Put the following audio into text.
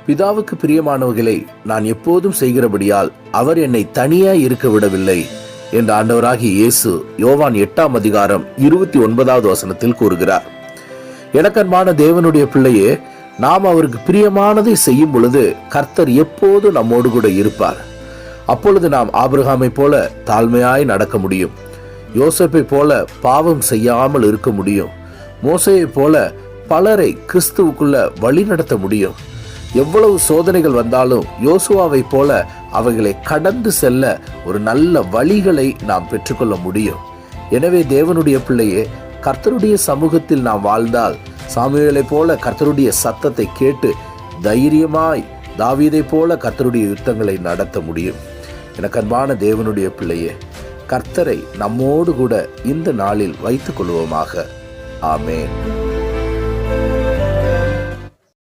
பிதாவுக்கு பிரியமானவர்களை நான் எப்போதும் செய்கிறபடியால் அவர் என்னை தனியாய் இருக்க விடவில்லை என்று ஆண்டவராகிய இயேசு யோவான் 8ஆம் அதிகாரம் 29வது வசனத்தில் கூறுகிறார். எனக்கன்பான தேவனுடைய பிள்ளையே, நாம் அவருக்கு பிரியமானதை செய்யும் பொழுது கர்த்தர் எப்போது நம்மோடு கூட இருப்பார். அப்பொழுது நாம் ஆபிரகாமை போல தாழ்மையாய் நடக்க முடியும். யோசேப்பை போல பாவம் செய்யாமல் இருக்க முடியும். மோசேயை போல பலரை கிறிஸ்துவுக்குள்ள வழி நடத்த முடியும். எவ்வளவு சோதனைகள் வந்தாலும் யோசுவாவை போல அவைகளை கடந்து செல்ல ஒரு நல்ல வழிகளை நாம் பெற்றுக்கொள்ள முடியும். எனவே தேவனுடைய பிள்ளையே, கர்த்தருடைய சமூகத்தில் நாம் வாழ்ந்தால் சாமுவேலை போல கர்த்தருடைய சத்தத்தை கேட்டு தைரியமாய் தாவீதை போல கர்த்தருடைய யுத்தங்களை நடத்த முடியும். எனக்கு அன்பான தேவனுடைய பிள்ளையே, கர்த்தரை நம்மோடு கூட இந்த நாளில் வைத்துக் கொள்வோமாக. ஆமென்.